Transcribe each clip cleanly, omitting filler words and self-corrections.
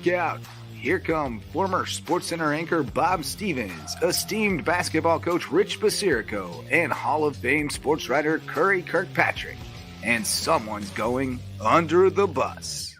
Look out! Here come former SportsCenter anchor Bob Stevens, esteemed basketball coach Rich Basirico, and Hall of Fame sports writer Curry Kirkpatrick. And someone's going under the bus.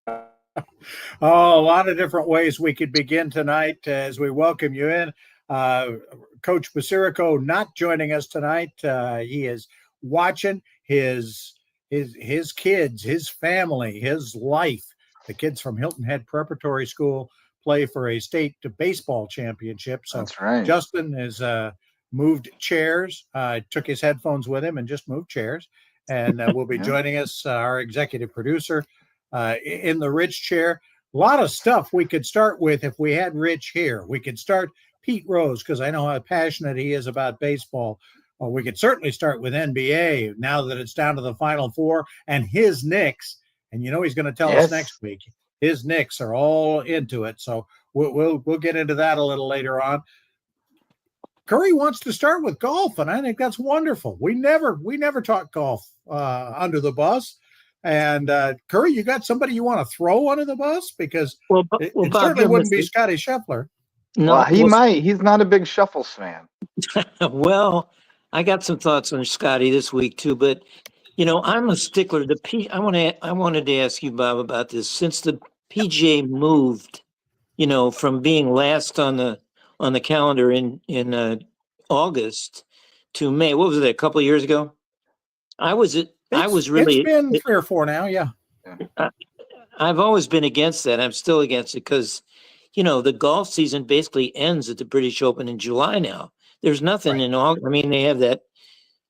Oh, a lot of different ways we could begin tonight as we welcome you in. Coach Basirico not joining us tonight. He is watching his kids, his family, his life. The kids from Hilton Head Preparatory School play for a state baseball championship. So that's right. Justin has moved chairs, took his headphones with him and just moved chairs. And will be joining us, our executive producer, in the Rich chair. A lot of stuff we could start with if we had Rich here. We could start Pete Rose, because I know how passionate he is about baseball. Well, we could certainly start with NBA now that it's down to the Final Four and his Knicks. And you know he's going to tell us next week. His Knicks are all into it. So we'll get into that a little later on. Curry wants to start with golf, and I think that's wonderful. We never talk golf under the bus. And Curry, you got somebody you want to throw under the bus? Because it certainly wouldn't be Scotty Scheffler. No, well, he might. He's not a big Shuffles fan. Well, I got some thoughts on Scotty this week too, but you know, I'm a stickler. I wanted to ask you, Bob, about this. Since the PGA moved, you know, from being last on the calendar in August to May. What was it? A couple of years ago? It's been 3 or 4 now. Yeah. I've always been against that. I'm still against it because, you know, the golf season basically ends at the British Open in July now. There's nothing in August. I mean, they have that,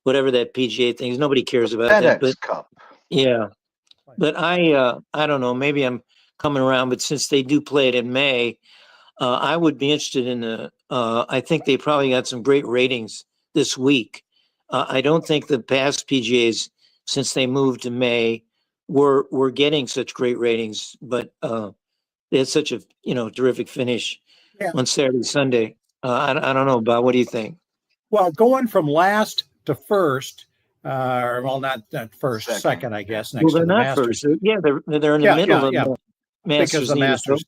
whatever that PGA thing is. Nobody cares about that. FedEx Cup. Yeah. But I don't know. Maybe I'm coming around. But since they do play it in May, I would be interested in I think they probably got some great ratings this week. I don't think the past PGAs, since they moved to May, were getting such great ratings. But they had such a terrific finish on Saturday, Sunday. I don't know, Bob. What do you think? Well, going from last to first, not first, second, I guess. Next they're to the not Masters. first. Yeah, they're in the middle of the Masters. Because the Masters.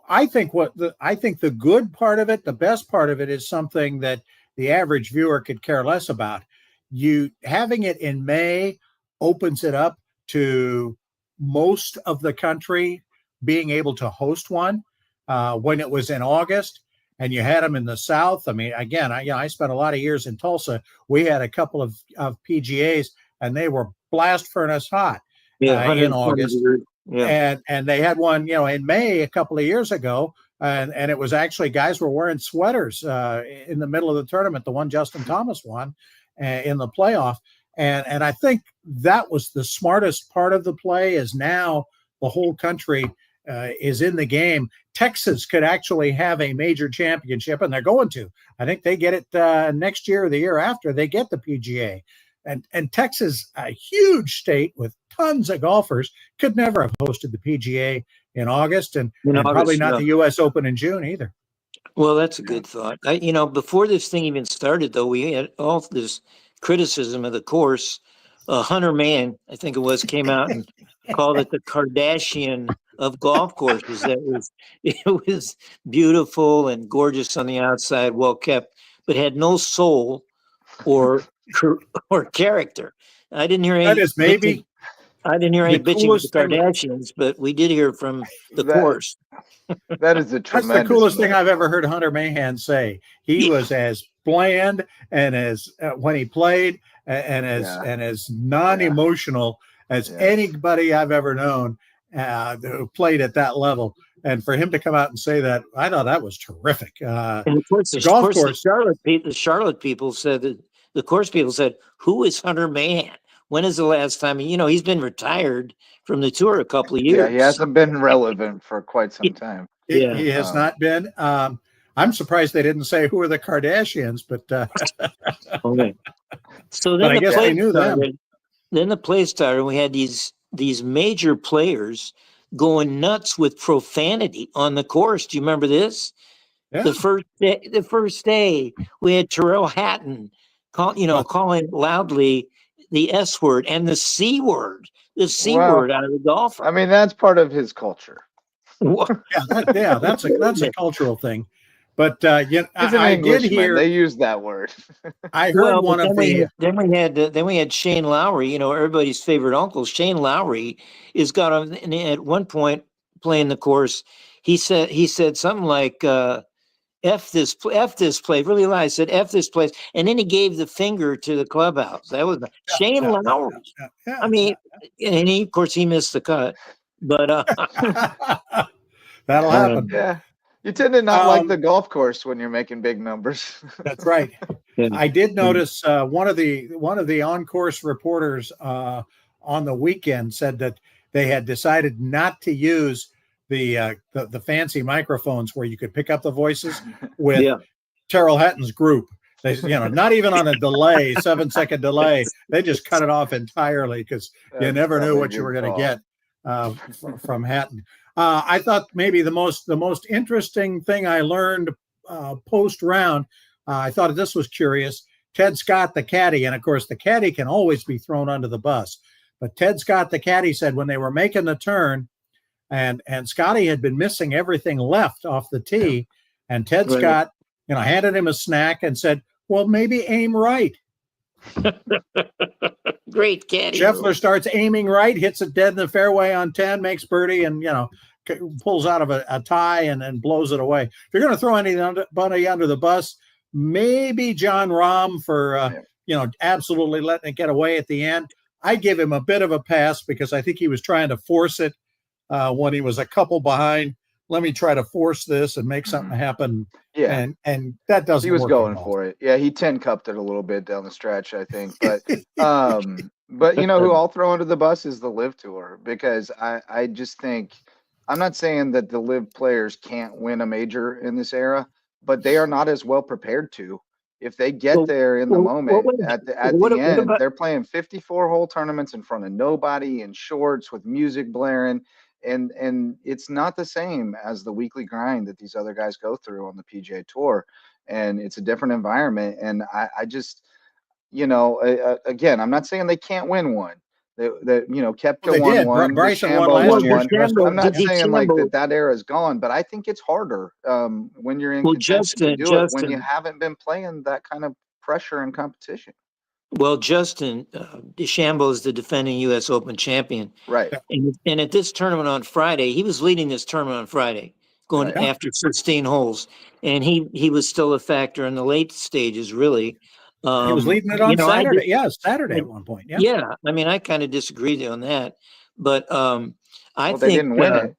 I think the good part of it, the best part of it, is something that the average viewer could care less about. You having it in May opens it up to most of the country being able to host one. When it was in August and you had them in the South. I mean, again, I spent a lot of years in Tulsa. We had a couple of PGAs and they were blast furnace hot in August. Yeah. And they had one, in May a couple of years ago. And it was actually guys were wearing sweaters in the middle of the tournament, the one Justin Thomas won in the playoff. And I think that was the smartest part of the play is now the whole country is in the game. Texas could actually have a major championship, and they're going to. I think they get it next year or the year after. They get the PGA. And Texas, a huge state with tons of golfers, could never have hosted the PGA in August, and probably not the U.S. Open in June either. Well, that's a good thought. Before this thing even started, though, we had all this criticism of the course. Hunter Mann, I think it was, came out and called it the Kardashian of golf courses. It was beautiful and gorgeous on the outside, well kept, but had no soul or character. I didn't hear any. That is maybe. I didn't hear any bitching with the Kardashians, but we did hear from the course. That is a tremendous. That's the coolest thing I've ever heard Hunter Mahan say. He was as bland and as when he played and as non-emotional as anybody I've ever known who played at that level. And for him to come out and say that, I thought that was terrific. And of course, the Charlotte people said that the course people said, "Who is Hunter Mahan? When is the last time?" He's been retired from the tour a couple of years. Yeah, he hasn't been relevant for quite some time. He has not been. I'm surprised they didn't say who are the Kardashians, but okay. So then I guess they knew them. Then the play started. We had these major players going nuts with profanity on the course. Do you remember this? Yeah. The first day we had Terrell Hatton calling loudly the S word and the C word, Well, word out of the golfer. I mean, that's part of his culture. That's a cultural thing. But He's an I did Englishman. hear. They use that word. I heard one but of the. then we had Shane Lowry, everybody's favorite uncle. Shane Lowry is got on, and at one point playing the course. He said something like F this play, really loud. He said F this place, and then he gave the finger to the clubhouse. That was Shane Lowry. I mean, and of course he missed the cut, but that'll happen. Yeah. You tend to not like the golf course when you're making big numbers. That's right. Yeah. I did notice one of the on-course reporters on the weekend said that they had decided not to use the fancy microphones where you could pick up the voices with Terrell Hatton's group. They, not even on a delay, 7-second delay. They just cut it off entirely because you never knew what you were going to get from Hatton. I thought maybe the most interesting thing I learned post round. I thought this was curious. Ted Scott, the caddy, and of course the caddy can always be thrown under the bus. But Ted Scott, the caddy, said when they were making the turn, and Scotty had been missing everything left off the tee, and Ted Scott, handed him a snack and said, "Well, maybe aim right." Great caddy. Scheffler starts aiming right, hits it dead in the fairway on 10, makes birdie, and pulls out of a tie and blows it away. If you're going to throw anybody under the bus, maybe John Rahm for absolutely letting it get away at the end. I give him a bit of a pass because I think he was trying to force it when he was a couple behind. Let me try to force this and make something happen. Yeah, and that doesn't. He was work going for it. Yeah, he 10-cupped it a little bit down the stretch, I think. But who I'll throw under the bus is the Live Tour, because I just think, I'm not saying that the Live players can't win a major in this era, but they are not as well prepared to. If they get there in the moment, at the end, they're playing 54-hole tournaments in front of nobody in shorts with music blaring. And it's not the same as the weekly grind that these other guys go through on the PGA Tour. And it's a different environment. And I just, again, I'm not saying they can't win one. Koepka won one. Bryson DeChambeau won last year. I'm not saying like that era is gone, but I think it's harder when you're in contention to do it when you haven't been playing that kind of pressure and competition. Well, Justin, DeChambeau is the defending U.S. Open champion. Right. And at this tournament on Friday, he was leading this tournament on Friday, going after 16 holes. And he was still a factor in the late stages, really. He was leading it on Saturday. Saturday at one point. Yeah. I mean, I kind of disagreed on that. But I think they didn't win it.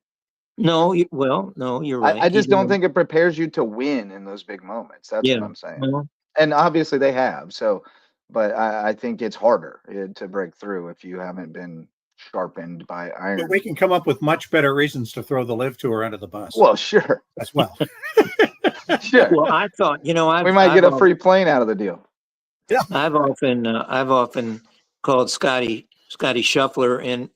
No, you're right. I just don't think it prepares you to win in those big moments. That's what I'm saying. And obviously they have. So, but I think it's harder to break through if you haven't been sharpened by iron. But we can come up with much better reasons to throw the Live Tour under the bus. Well, sure. As well. Sure. Well, I thought, we might get a free plane out of the deal. Yeah. I've often called Scotty Scheffler and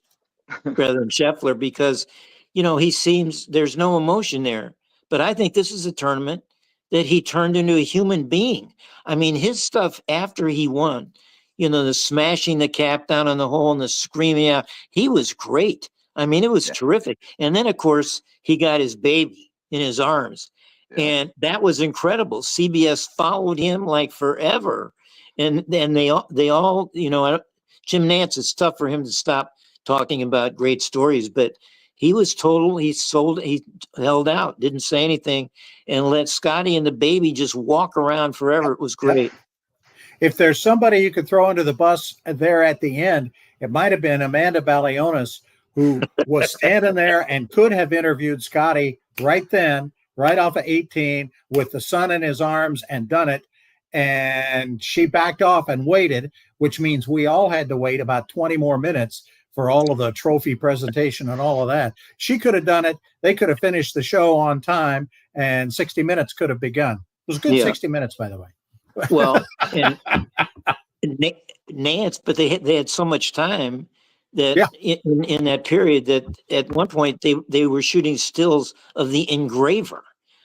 rather than Scheffler because, he seems there's no emotion there. But I think this is a tournament that he turned into a human being. I mean, his stuff after he won, the smashing the cap down on the hole and the screaming out, he was great. I mean, it was terrific. And then, of course, he got his baby in his arms. Yeah. And that was incredible. CBS followed him like forever. And they all, Jim Nantz, it's tough for him to stop talking about great stories, but he was he held out, didn't say anything, and let Scotty and the baby just walk around forever. It was great. If there's somebody you could throw under the bus there at the end, it might have been Amanda Balionis, who was standing there and could have interviewed Scotty right then, right off of 18, with the son in his arms and done it. And she backed off and waited, which means we all had to wait about 20 more minutes for all of the trophy presentation and all of that. She could have done it. They could have finished the show on time, and 60 minutes could have begun. It was a good 60 minutes, by the way. Well, and Nance, but they had so much time that in that period that at one point they were shooting stills of the engraver.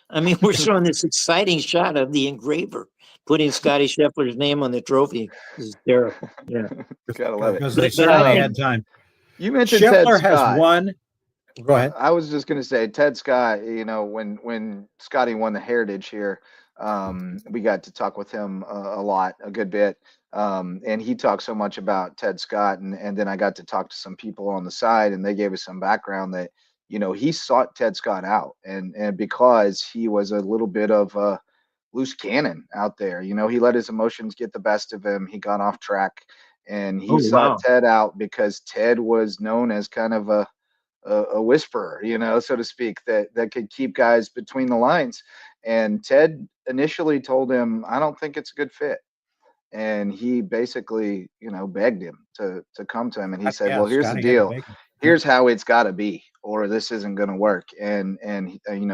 I mean, we're showing this exciting shot of the engraver putting Scotty Scheffler's name on the trophy is herical. Yeah. Gotta love it. Because they But certainly I had time. You mentioned Ted Scheffler has Scott. won. Go ahead. I was just going to say, Ted Scott, when Scotty won the Heritage here, we got to talk with him a good bit. And he talked so much about Ted Scott. And then I got to talk to some people on the side, and they gave us some background that, he sought Ted Scott out. And because he was a little bit of a loose cannon out there, he let his emotions get the best of him. He got off track, and he sought Ted out because Ted was known as kind of a whisperer, so to speak, that could keep guys between the lines. And Ted initially told him, I don't think it's a good fit. And he basically, begged him to come to him. And he said, well, here's the deal. Here's how it's got to be, or this isn't going to work. And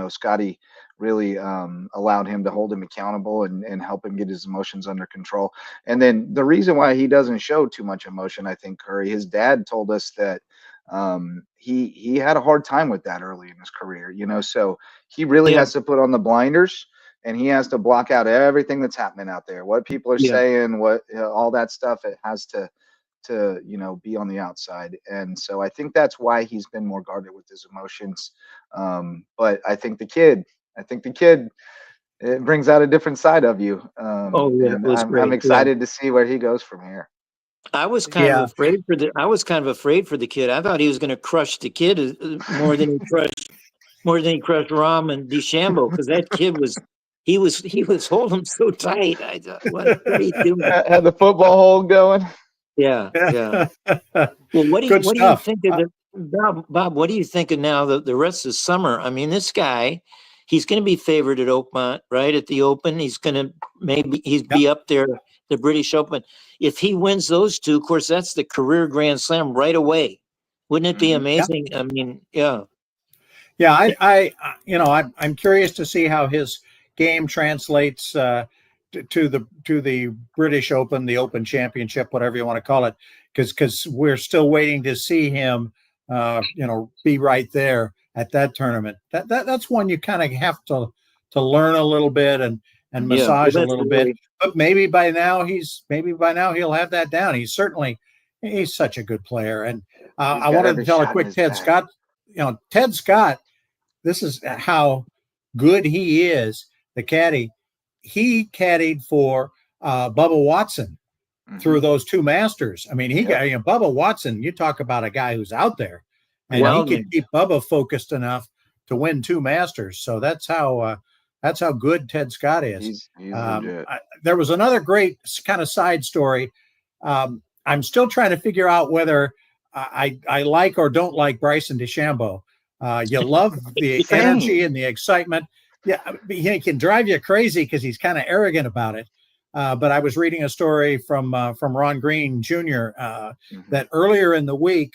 Scotty really allowed him to hold him accountable and help him get his emotions under control. And then the reason why he doesn't show too much emotion, I think, Curry, his dad told us that he had a hard time with that early in his career, so he really has to put on the blinders, and he has to block out everything that's happening out there, what people are saying, what all that stuff. It has to be on the outside. And so I think that's why he's been more guarded with his emotions. But I think the kid, it brings out a different side of you. I'm excited to see where he goes from here. I was kind of afraid for the kid. I thought he was going to crush the kid more than he crushed Rahm and DeChambeau, because that kid was holding him so tight. I thought, what are you doing? Had the football hold going. Yeah. Well, what do you think of Bob? What do you think of now the rest of the summer? I mean, this guy, he's going to be favored at Oakmont, right? At the Open, he's going to be up there, the British Open. If he wins those two, of course, that's the career Grand Slam right away. Wouldn't it be amazing? I mean, yeah. I'm curious to see how his game translates to the British Open, the Open Championship, whatever you want to call it, because we're still waiting to see him, be right there at that tournament. That's one you kind of have to learn a little bit and massage a little bit. But maybe by now he'll have that down. He's such a good player. And I wanted to tell a quick Ted Scott. Ted Scott, this is how good he is. The caddy, he caddied for Bubba Watson through those two Masters. I mean, Bubba Watson. You talk about a guy who's out there, and he can keep Bubba focused enough to win two Masters. So that's how good Ted Scott is. He's legit. There was another great kind of side story. I'm still trying to figure out whether I like or don't like Bryson DeChambeau. You love the energy and the excitement. Yeah, he can drive you crazy because he's kind of arrogant about it. But I was reading a story from Ron Green Jr. That earlier in the week,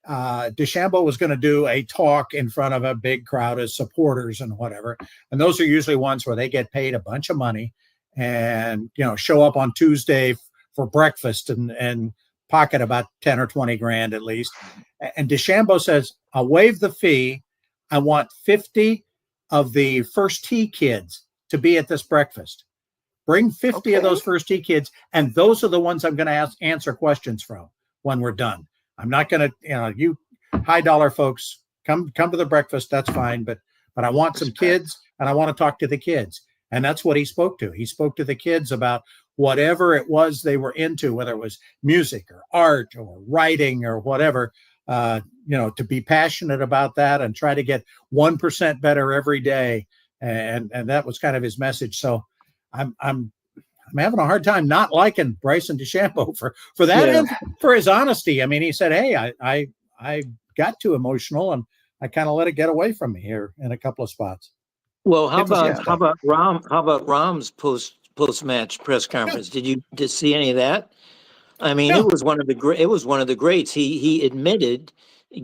DeChambeau was going to do a talk in front of a big crowd of supporters and whatever. And those are usually ones where they get paid a bunch of money and, show up on Tuesday for breakfast and pocket about 10 or 20 grand at least. And DeChambeau says, I'll waive the fee. I want 50 of the first tee kids to be at this breakfast. Bring 50 of those first tee kids, and those are the ones I'm going to answer questions from when we're done. I'm not going to, you high dollar folks, come to the breakfast. That's fine. But I want some kids, and I want to talk to the kids. And that's what he spoke to. He spoke to the kids about whatever it was they were into, whether it was music or art or writing or whatever, to be passionate about that and try to get 1% better every day. And that was kind of his message. So I'm having a hard time not liking Bryson DeChambeau for that and for his honesty. I mean, he said, hey, I got too emotional and I kind of let it get away from me here in a couple of spots. Well, how about Rahm's post-match press conference? Did you see any of that? I mean, it was one of the greats. He admitted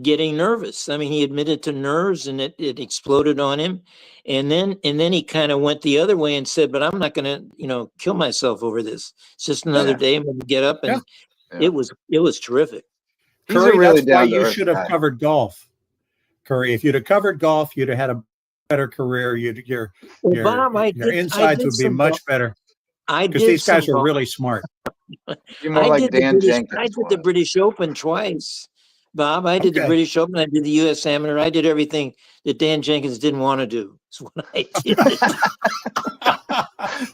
getting nervous. I mean, he admitted to nerves, and it exploded on him. And then he kind of went the other way and said, "But I'm not going to, kill myself over this. It's just another day. I'm going to get up." And it was terrific. Curry, really that's why you should have covered golf. Curry, if you'd have covered golf, you'd have had a better career. Your insides would be much better. I because did these guys some are golf. really smart. You're more like Dan I Jenkins did the was. British Open twice, Bob. I did the Okay. British Open. I did the U.S. Amateur. I did everything that Dan Jenkins didn't want to do. That's what I did.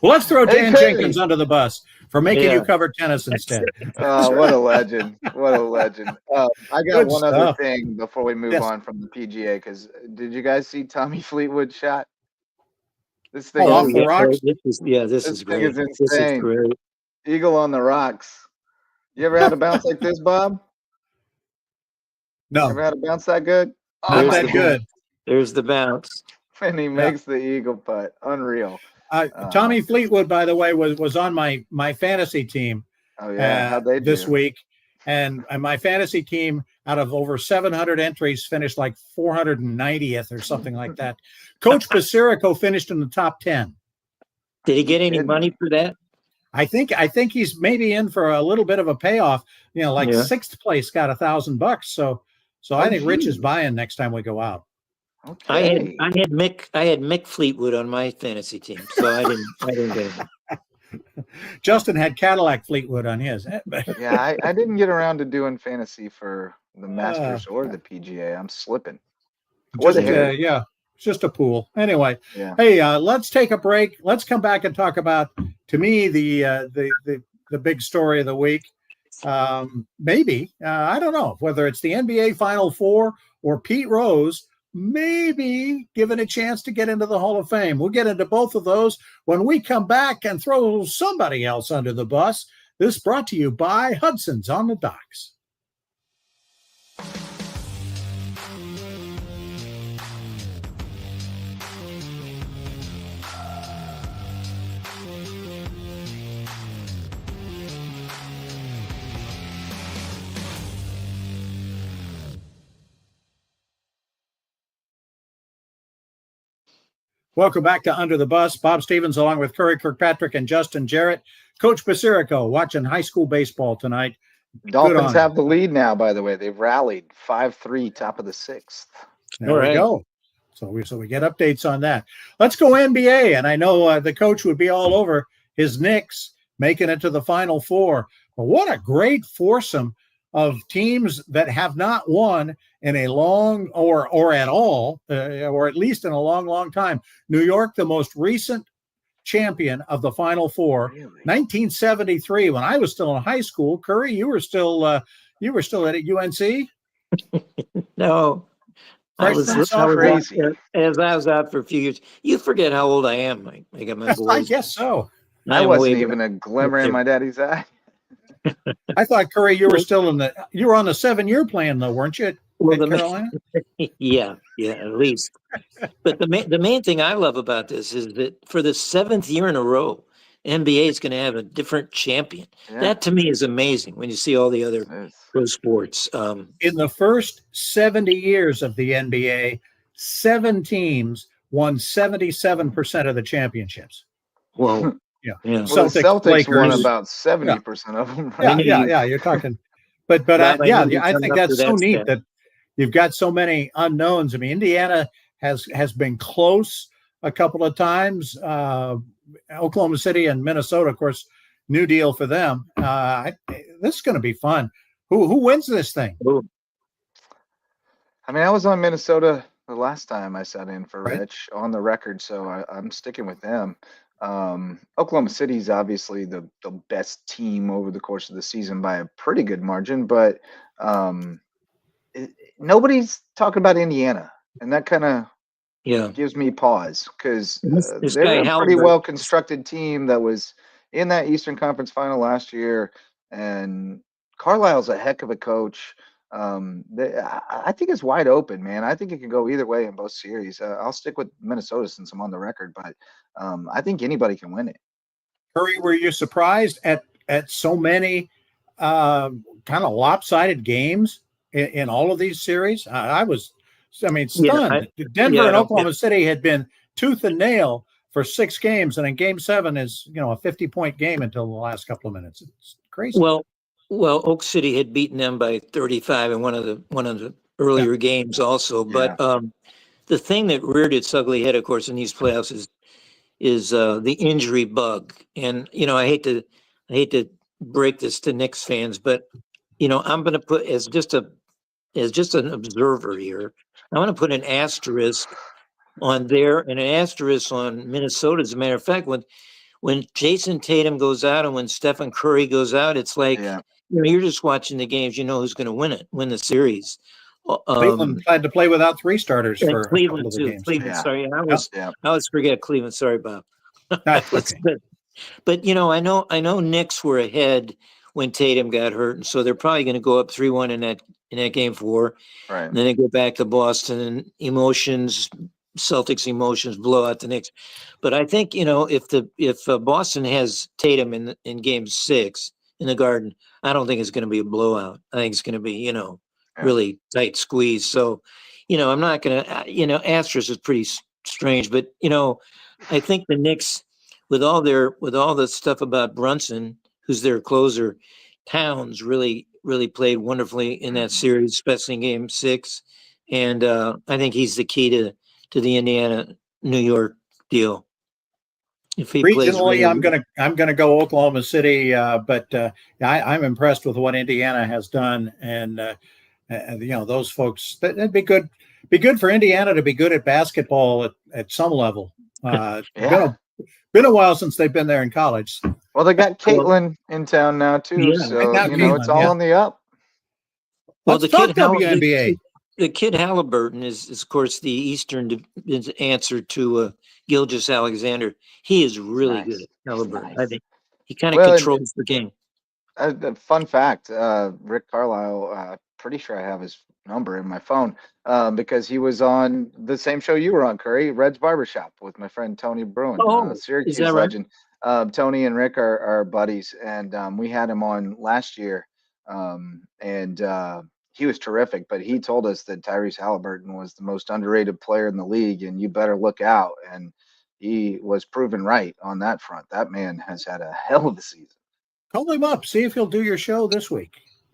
Well, let's throw Hey, Dan Curry. Jenkins under the bus for making Yeah. you cover tennis instead. What a legend. What a legend. I got Good one other stuff. thing before we move Yes. on from the PGA, because did you guys see Tommy Fleetwood's shot? This thing, Oh, off is, the rocks? This this is thing great. is This is insane. great. Eagle on the rocks. You ever had a bounce like this, Bob? No, Ever had a bounce that good? Oh not There's my that the good. There's the bounce. And he makes the eagle putt. Unreal. Tommy Fleetwood, by the way, was on my fantasy team Oh yeah, how'd they this do? week, and my fantasy team, out of over 700 entries, finished like 490th or something like that. Coach Basirico finished in the top 10. Did he get any kidding money me? for that? I think he's maybe in for a little bit of a payoff. Like Yeah. sixth place got $1,000. So I think Rich is buying next time we go out. Okay. I had Mick Fleetwood on my fantasy team, so I didn't get him. Justin had Cadillac Fleetwood on his. Yeah, I didn't get around to doing fantasy for the Masters or the PGA. I'm slipping. Or the Heritage. Yeah, it's just a pool. Anyway, Yeah. hey, let's take a break. Let's come back and talk about, to me, the big story of the week. Maybe I don't know whether it's the NBA Final Four or Pete Rose maybe given a chance to get into the Hall of Fame. We'll get into both of those when we come back and throw somebody else under the bus. This brought to you by Hudson's on the Docks. Welcome back to Under the Bus. Bob Stevens along with Curry Kirkpatrick and Justin Jarrett. Coach Basirico watching high school baseball tonight. Dolphins have the lead now, by the way. They've rallied 5-3, top of the sixth. There we go. So we get updates on that. Let's go NBA. And I know the coach would be all over his Knicks making it to the Final Four. But what a great foursome of teams that have not won in a long or at all, or at least in a long, long time. New York, the most recent champion of the Final Four, really? 1973, when I was still in high school. Curry, you were still at UNC? No. I was crazy. As I was out for a few years. You forget how old I am, Mike. I got my boys. I guess so. I wasn't even a glimmer in my daddy's eye. I thought, Curry, you were still on the 7-year plan, though, weren't you? Well, Carolina? Yeah, at least. But the main thing I love about this is that for the 7th year in a row, NBA is going to have a different champion. Yeah. That to me is amazing when you see all the other pro sports. In the first 70 years of the NBA, 7 teams won 77% of the championships. Well, yeah. Well, the Celtics won about 70% of them. Right? Yeah. You're talking, but I think that's so neat that you've got so many unknowns. I mean, Indiana has been close a couple of times. Oklahoma City and Minnesota, of course, new deal for them. This is going to be fun. Who wins this thing? I mean, I was on Minnesota the last time I sat in for Rich on the record, so I'm sticking with them. Oklahoma City is obviously the best team over the course of the season by a pretty good margin, but nobody's talking about Indiana, and that kind of gives me pause because they're a pretty well constructed team that was in that Eastern Conference final last year, and Carlisle's a heck of a coach. I think it's wide open, man. I think it can go either way in both series. I'll stick with Minnesota since I'm on the record, but I think anybody can win it. Curry, were you surprised at so many kind of lopsided games in all of these series? I was stunned. Denver and Oklahoma City had been tooth and nail for 6 games, and in Game 7 is a 50-point game until the last couple of minutes. It's crazy. Well, Oak City had beaten them by 35 in one of the earlier games also. But the thing that reared its ugly head, of course, in these playoffs is the injury bug. And I hate to break this to Knicks fans, but I'm going to put as just an observer here. I want to put an asterisk on there and an asterisk on Minnesota. As a matter of fact, when Jason Tatum goes out and when Stephen Curry goes out, it's like, Yeah. you're just watching the games. You know who's going to win the series. Cleveland had to play without 3 starters and for a couple Cleveland of the too. games. Cleveland, Yeah. sorry, I Yeah. always forget Cleveland. Sorry, Bob. That's okay. But I know Knicks were ahead when Tatum got hurt, and so they're probably going to go up 3-1 in that game 4. Right. And then they go back to Boston and Celtics emotions blow out the Knicks. But I think if Boston has Tatum in game 6 in the Garden, I don't think it's going to be a blowout. I think it's going to be really tight squeeze. So I'm not going to asterisk is pretty strange, but I think the Knicks with all the stuff about Brunson, who's their closer, Towns really played wonderfully in that series, especially in game 6. And I think he's the key to the Indiana New York deal. If he Regionally, plays I'm gonna go Oklahoma City, but I'm impressed with what Indiana has done, and those folks. That'd be good. Be good for Indiana to be good at basketball at some level. Yeah. Been a while since they've been there in college. Well, they got Caitlin in town now too, Yeah. so Caitlin, it's all on the up. Well, Let's talk WNBA. The kid Halliburton is of course the Eastern answer to Gilgeous Alexander. He is really good at Halliburton. Nice. I think he kind of controls the game. Fun fact: Rick Carlisle. Pretty sure I have his number in my phone because he was on the same show you were on, Curry, Red's Barbershop, with my friend Tony Bruin, Syracuse legend. Tony and Rick are buddies, and we had him on last year, and he was terrific. But he told us that Tyrese Halliburton was the most underrated player in the league, and you better look out. And he was proven right on that front. That man has had a hell of a season. Call him up. See if he'll do your show this week.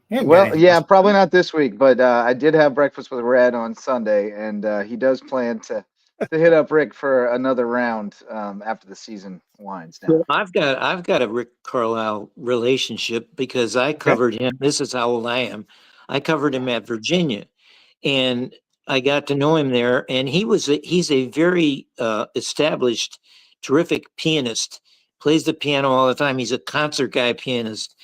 Well, yeah, probably not this week, but I did have breakfast with Red on Sunday, and he does plan to hit up Rick for another round after the season winds down. Well, I've got a Rick Carlisle relationship because I covered him. This is how old I am. I covered him at Virginia, and I got to know him there. And he's a very established, terrific pianist. Plays the piano all the time. He's a concert guy pianist.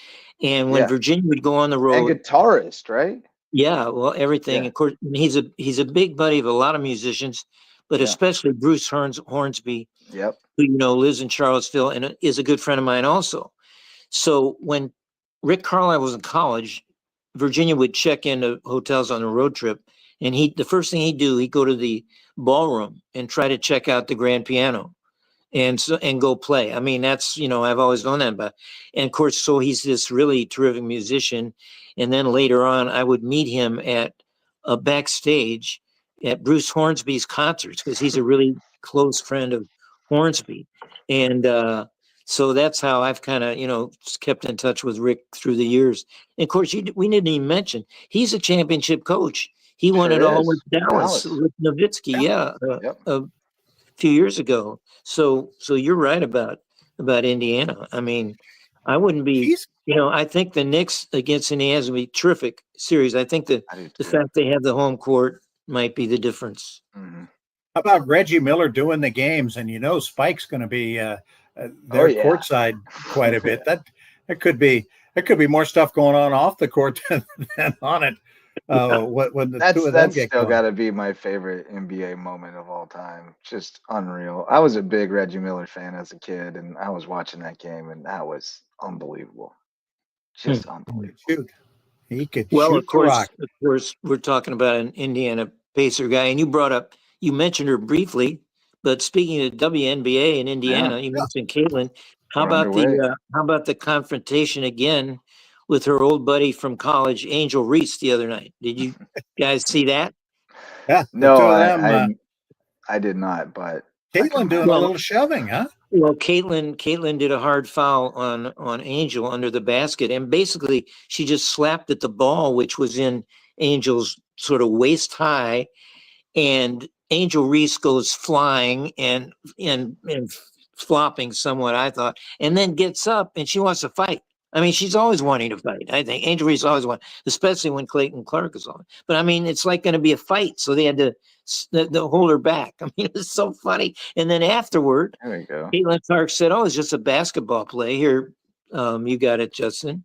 And when Virginia would go on the road, and guitarist, right? Yeah, well, everything. Of course, he's a big buddy of a lot of musicians, but especially Bruce Hornsby, Yep. who lives in Charlottesville and is a good friend of mine also. So when Rick Carlisle was in college, Virginia would check into hotels on a road trip, and the first thing he'd go to the ballroom and try to check out the grand piano. And go play. I mean, that's, I've always known that about. And of course, so he's this really terrific musician. And then later on, I would meet him at a backstage at Bruce Hornsby's concerts because he's a really close friend of Hornsby. And so that's how I've kind of, kept in touch with Rick through the years. And of course, we didn't even mention, he's a championship coach. He won it all with Dallas with Nowitzki. A few years ago. So you're right about Indiana. I mean, I wouldn't be, I think the Knicks against Indiana is going to be a terrific series. I think the fact they have the home court might be the difference. Mm-hmm. How about Reggie Miller doing the games? And Spike's going to be there courtside quite a bit. That could be more stuff going on off the court than on it. When the two of them that's still got to be my favorite NBA moment of all time. Just unreal. I was a big Reggie Miller fan as a kid, and I was watching that game, and that was unbelievable. Just unbelievable. Shoot. He could well, shoot of course, rock. of course, we're talking about an Indiana Pacer guy, and you mentioned her briefly, but speaking of WNBA in Indiana, you mentioned Caitlin. How about the confrontation again with her old buddy from college, Angel Reese, the other night? Did you guys see that? Yeah. No, I did not. But Caitlin doing a little shoving, huh? Well, Caitlin did a hard foul on Angel under the basket, and basically she just slapped at the ball, which was in Angel's sort of waist high, and Angel Reese goes flying and flopping somewhat, I thought, and then gets up and she wants to fight. I mean, she's always wanting to fight. I think Angel Reese always wants, especially when Clayton Clark is on. But I mean, it's like going to be a fight, so they had to hold her back. I mean, it's so funny. And then afterward, There we go. Caitlin Clark said, "Oh, it's just a basketball play. Here, you got it, Justin."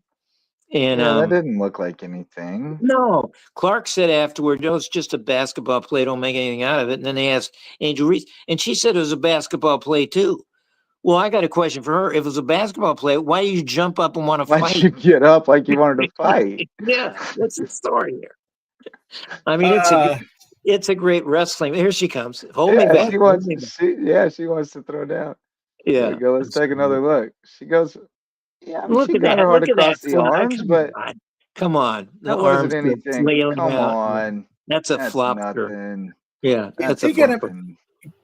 And Yeah, that didn't look like anything. no, Clark said afterward, "No, it's just a basketball play. Don't make anything out of it." And then they asked Angel Reese, and she said it was a basketball play too. Well, I got a question for her. If it was a basketball play, why do you jump up and want to Why'd fight? you get up like you wanted to fight? Yeah, what's the story here? I mean, it's a great wrestling. Here she comes. Hold me back. She wants to throw down. Yeah. There we go. Let's take another look. She goes, yeah, I mean, Look she at got that. her hard Look at across that. the arms, but Come on. The that arms wasn't anything. flailing Come out. on. That's a That's flop. nothing. Yeah, that's a Speaking flop. of,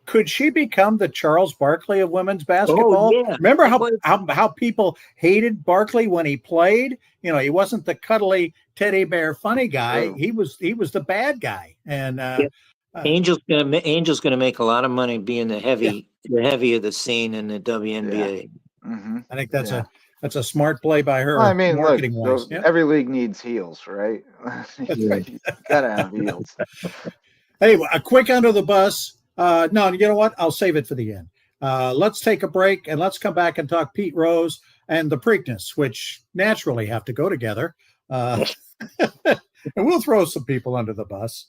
could she become the Charles Barkley of women's basketball? Oh, yeah. Remember how people hated Barkley when he played? You know, he wasn't the cuddly teddy bear funny guy. True. He was the bad guy. And Angel's gonna make a lot of money being the heavy of the scene in the WNBA. Yeah. Mm-hmm. I think that's a smart play by her. Well, I mean, marketing wise. every league needs heels, right? That's right. You gotta have heels. Hey, a quick under the bus. No, you know what? I'll save it for the end. Let's take a break and let's come back and talk Pete Rose and the Preakness, which naturally have to go together. And we'll throw some people under the bus.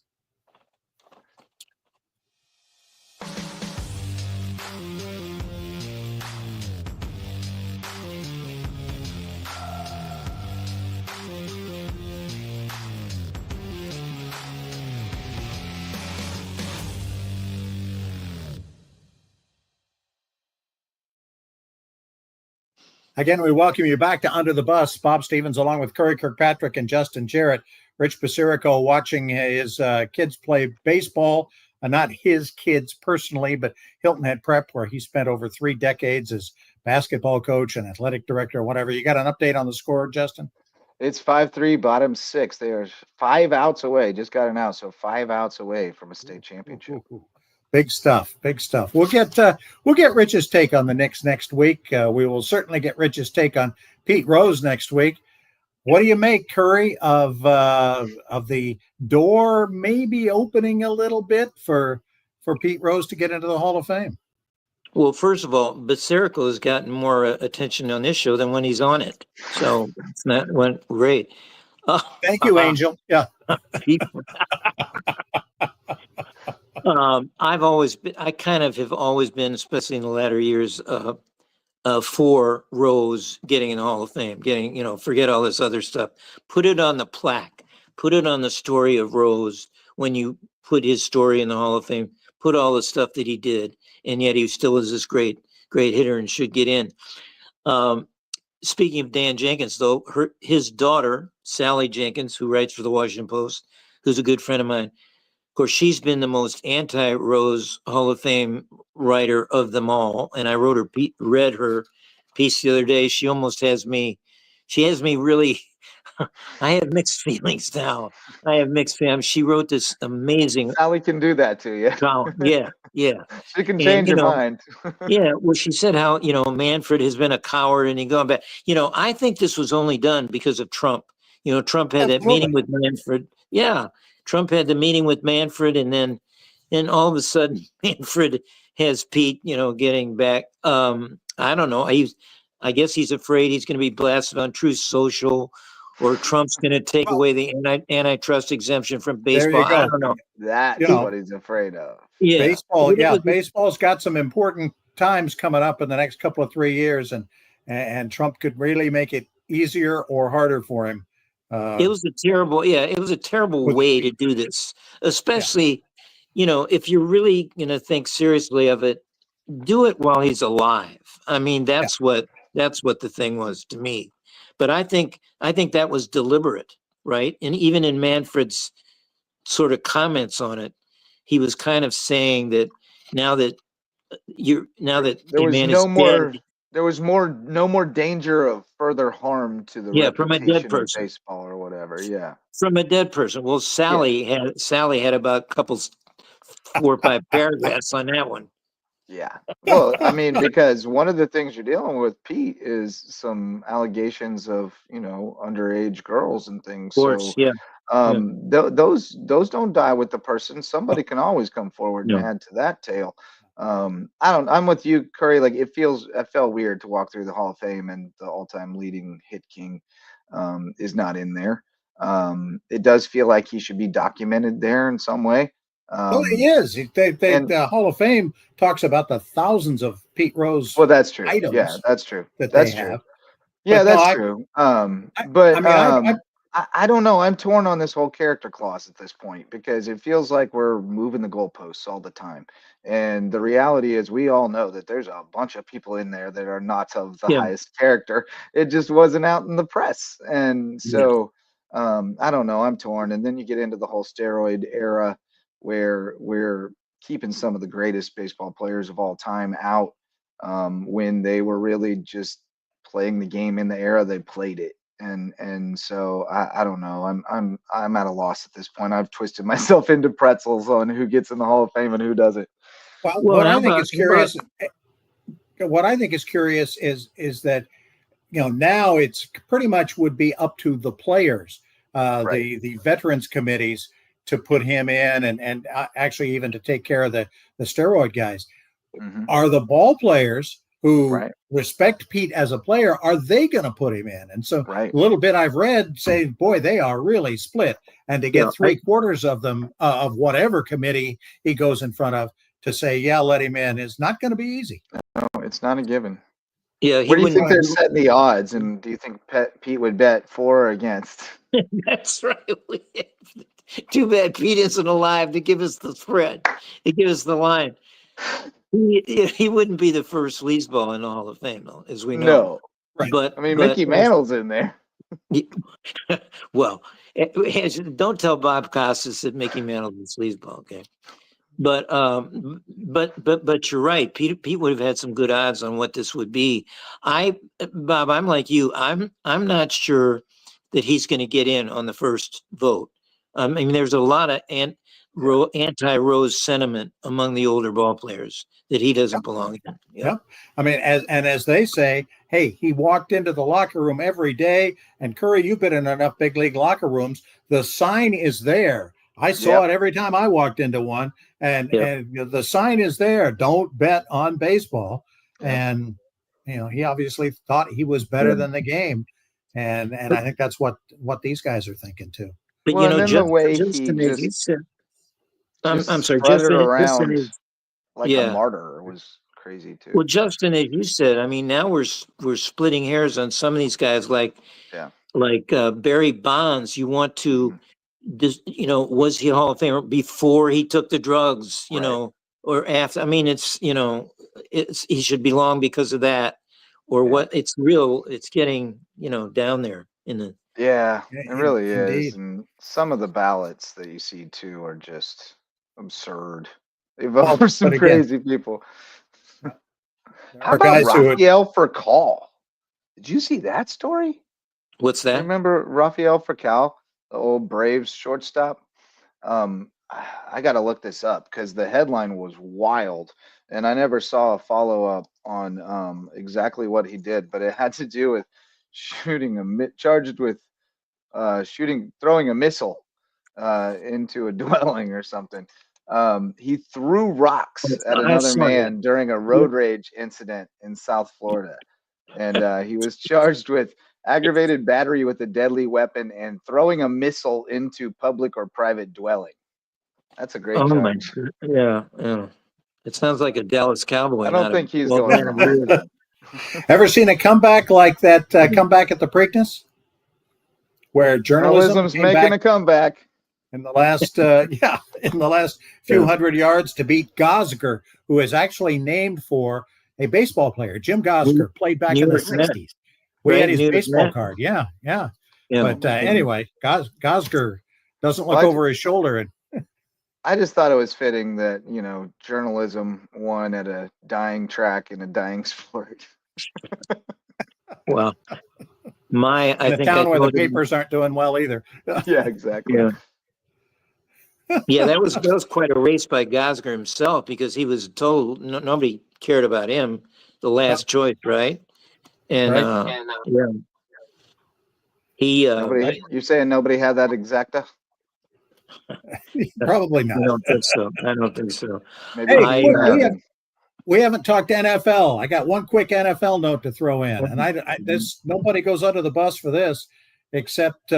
Again, we welcome you back to Under the Bus. Bob Stevens, along with Curry Kirkpatrick and Justin Jarrett. Rich Basirico watching his kids play baseball. Not his kids personally, but Hilton Head Prep, where he spent over 3 decades as basketball coach and athletic director or whatever. You got an update on the score, Justin? It's 5-3, bottom 6. They are 5 outs away. Just got an out, so 5 outs away from a state championship. Big stuff. We'll get Rich's take on the Knicks next week. We will certainly get Rich's take on Pete Rose next week. What do you make, Curry, of the door maybe opening a little bit for Pete Rose to get into the Hall of Fame? Well, first of all, Basirico has gotten more attention on this show than when he's on it, so that went great. Thank you, Angel. Yeah. I kind of have always been, especially in the latter years, for Rose getting in the Hall of Fame, forget all this other stuff. Put it on the plaque, put it on the story of Rose. When you put his story in the Hall of Fame, put all the stuff that he did, and yet he still is this great hitter and should get in. Speaking of Dan Jenkins, though, his daughter, Sally Jenkins, who writes for the Washington Post, who's a good friend of mine, of course, she's been the most anti-Rose Hall of Fame writer of them all. And I read her piece the other day. She has me really, I have mixed feelings now. She wrote this amazing. Sally can do that to you. Yeah. She can change your mind. Yeah. Well, she said how, Manfred has been a coward and he gone back. I think this was only done because of Trump. Trump had that meeting with Manfred. Yeah. Trump had the meeting with Manfred, and then all of a sudden Manfred has Pete, getting back. I don't know. I guess he's afraid he's going to be blasted on Truth Social, or Trump's going to take away the antitrust exemption from baseball. I don't know. That's what he's afraid of. Yeah. Baseball. Yeah. Baseball's got some important times coming up in the next couple of 3 years, and Trump could really make it easier or harder for him. It was a terrible way to do this, especially, if you're really going to think seriously of it, do it while he's alive. I mean, that's what the thing was to me. But I think that was deliberate, right? And even in Manfred's sort of comments on it, he was kind of saying that now that there was no more danger of further harm to the from a dead person, baseball or whatever. Yeah, from a dead person. Well, Sally had about 4 or 5 paragraphs on that one. Yeah. Well, I mean, because one of the things you're dealing with, Pete, is some allegations of, underage girls and things. Of course, So yeah, yeah, those don't die with the person. Somebody can always come forward and no, add to that tale. I'm with you, Curry. Like I felt weird to walk through the Hall of Fame and the all-time leading hit king is not in there. It does feel like he should be documented there in some way. Well, he is. And The Hall of Fame talks about the thousands of Pete Rose well, that's true. Yeah, items that's true. that they That's true. have. Yeah, But no, that's true. I, I But mean, I don't know. I'm torn on this whole character clause at this point because it feels like we're moving the goalposts all the time. And the reality is, we all know that there's a bunch of people in there that are not of the yeah, highest character. It just wasn't out in the press. And yeah. so I don't know. I'm torn. And then you get into the whole steroid era where we're keeping some of the greatest baseball players of all time out when they were really just playing the game in the era they played it. And so I don't know. I'm at a loss at this point. I've twisted myself into pretzels on who gets in the Hall of Fame and who doesn't. well, Well, what I think is curious is that now it's pretty much would be up to the players, Right. the veterans committees to put him in and actually even to take care of the steroid guys. Hmm. Are the ball players who Right. respect Pete as a player, are they going to put him in? And so Right. a little bit I've read say, boy, they are really split. And to Yeah, get 3/4 of them of whatever committee he goes in front of to say, yeah, let him in is not going to be easy. No, it's not a given. yeah, he Where do you think wouldn't. they're setting the odds? And do you think Pete would bet for or against? That's right. Too bad Pete isn't alive to give us the thread, to give us the line. He wouldn't be the first sleazeball in the Hall of Fame, though, as we know. No. Right. But I mean, Mickey Mantle's in there. well, don't tell Bob Costas that Mickey Mantle's a sleazeball, okay? But you're right. Pete would have had some good odds on what this would be. Bob, I'm like you. I'm not sure that he's going to get in on the first vote. I mean, there's a lot of anti-Rose sentiment among the older ball players that he doesn't belong in. Yeah. I mean, as they say, hey, he walked into the locker room every day. And Curry, you've been in enough big league locker rooms. The sign is there. I saw it every time I walked into one. And the sign is there. Don't bet on baseball. Yep. And he obviously thought he was better than the game. And I think that's what these guys are thinking too. But Well, and then the way he Justin, as you just said, I'm sorry, spread it Justin around is, like a martyr was crazy too. well, Justin, as you said, I mean, now we're splitting hairs on some of these guys, like Barry Bonds. You want to, was he a Hall of Famer before he took the drugs? Or after? I mean, he should belong because of that, or what? It's getting down there in the. Yeah, it really is. Indeed. And some of the ballots that you see too are just absurd. They vote for some crazy people. How about Rafael Furcal? Did you see that story? What's that? Remember Rafael Furcal, the old Braves shortstop? I got to look this up because the headline was wild, and I never saw a follow-up on exactly what he did, but it had to do with charged with throwing a missile into a dwelling or something. He threw rocks at another man during a road rage incident in South Florida, and he was charged with aggravated battery with a deadly weapon and throwing a missile into public or private dwelling. That's a great charge. Yeah. It sounds like a Dallas Cowboy. I don't think he's going to the Hall of Fame. Ever seen a comeback like that comeback at the Preakness? Where journalism's making a comeback in the last few hundred yards to beat Gosger, who is actually named for a baseball player. Jim Gosger played back in the 60s. We had his baseball card. Yeah. But anyway, Gosger doesn't look over his shoulder. And I just thought it was fitting that, journalism won at a dying track in a dying sport. Well, I think town where the papers aren't doing well either. Yeah, exactly. Yeah, that was quite a race by Gosger himself because he was told nobody cared about him, the last choice, right? And Right. yeah, he. You're saying nobody had that exacta? Probably I not. don't think so. I don't think so. Maybe Hey, he's I, in quick, heaven. we haven't talked NFL. I got one quick NFL note to throw in, and this nobody goes under the bus for this, except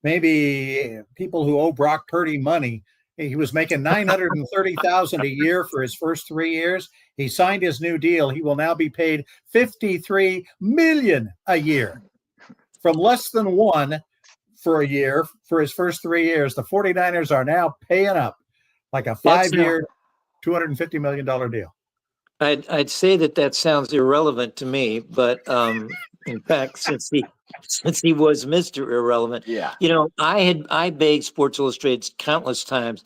maybe people who owe Brock Purdy money. He was making $930,000 a year for his first 3 years. He signed his new deal. He will now be paid $53 million a year, from less than one for a year for his first 3 years. The 49ers are now paying up like a 5-year, $250 million deal. I'd say that sounds irrelevant to me, but in fact, since he was Mr. Irrelevant, Yeah. I begged Sports Illustrated countless times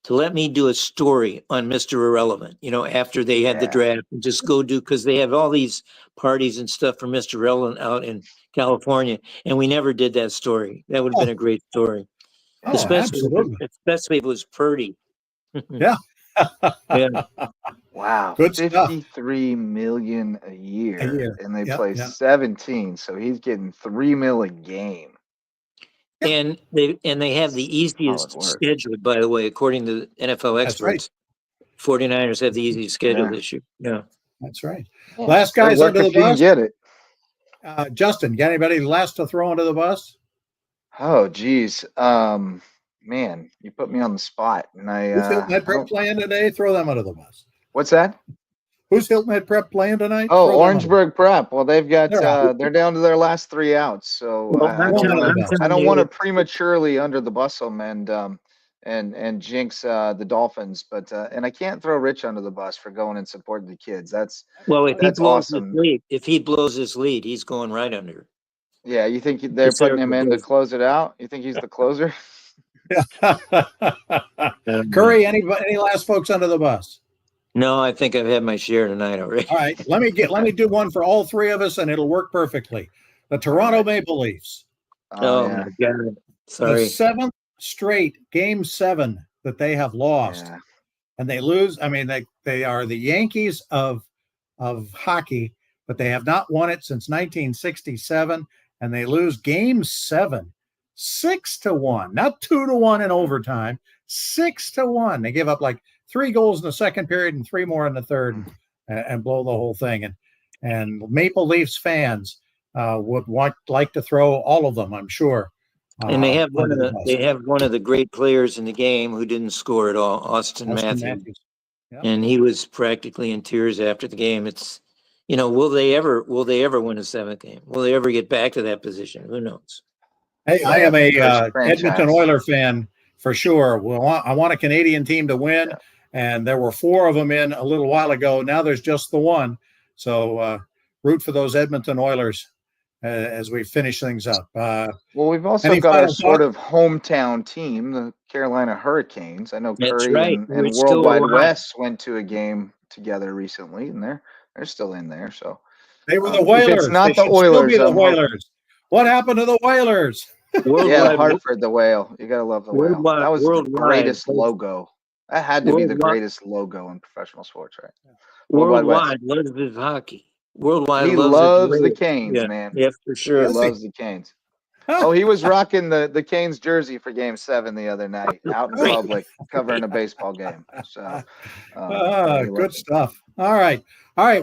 to let me do a story on Mr. Irrelevant. After they had the draft, and just go do, because they have all these parties and stuff for Mr. Irrelevant out in California, and we never did that story. That would have been a great story, Absolutely. especially if it was Purdy. Yeah. Yeah. Wow. Good stuff. $53 million a year. And they Yep, play yep. 17, so he's getting $3 million a game. And they have the easiest work. schedule, by the way, according to NFL That's right. experts. 49ers have the easiest schedule this year. Yeah. That's right. Yeah. Last guy's Good luck under the if you can bus. get it. Justin, got anybody last to throw under the bus? Oh, geez. Man, you put me on the spot, and Who's Hilton Head Prep playing today? Throw them under the bus. What's that? Who's Hilton Head Prep playing tonight? Oh, Orangeburg Prep. Well, they've got They're they're down to their last 3 outs, so Well, I don't want to prematurely under the bus them and jinx the Dolphins, but and I can't throw Rich under the bus for going and supporting the kids. That's awesome. If he blows his lead, he's going right under. Yeah, you think they're putting him in to close it out? You think he's the closer? Curry, any last folks under the bus? No, I think I've had my share tonight already. All right, let me do one for all three of us, and it'll work perfectly. The Toronto Maple Leafs. Oh my God! Sorry. The 7th straight Game 7 that they have lost, and they lose. I mean, they are the Yankees of hockey, but they have not won it since 1967, and they lose Game 7, 6-1, not 2-1 in overtime, 6-1. They give up like 3 goals in the second period and 3 more in the third, and blow the whole thing. And Maple Leafs fans would like to throw all of them, I'm sure. And they have one of the great players in the game who didn't score at all, Austin Matthews. Yep. And he was practically in tears after the game. It's, will they ever win a 7th game? Will they ever get back to that position? Who knows? Hey, I am a Edmonton Oilers fan for sure. I want a Canadian team to win, and there were 4 of them in a little while ago. Now there's just the one. So root for those Edmonton Oilers as we finish things up. Well, we've also got our sort of hometown team, the Carolina Hurricanes. I know Curry and Worldwide West went to a game together recently, and they're still in there. So they were the Whalers. It's not the Oilers. The Whalers. What happened to the Whalers? Hartford the Whale. You gotta love the Whale. That was the greatest logo. That had to be the greatest logo in professional sports, right? Worldwide loves his hockey. Worldwide he loves the Canes, man. Yeah, for sure. He loves the Canes. Oh, he was rocking the Canes jersey for Game 7 the other night, out in public, covering a baseball game. So, good stuff. All right.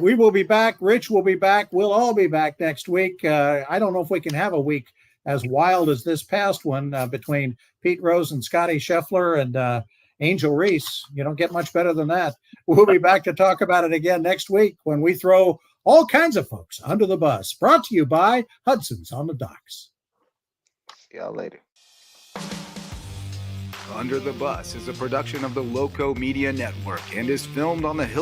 We will be back. Rich will be back. We'll all be back next week. I don't know if we can have a week as wild as this past one between Pete Rose and Scotty Scheffler and Angel Reese. You don't get much better than that. We'll be back to talk about it again next week when we throw all kinds of folks under the bus. Brought to you by Hudson's on the Docks. See y'all later. Under the Bus is a production of the Lowco Media Network and is filmed on the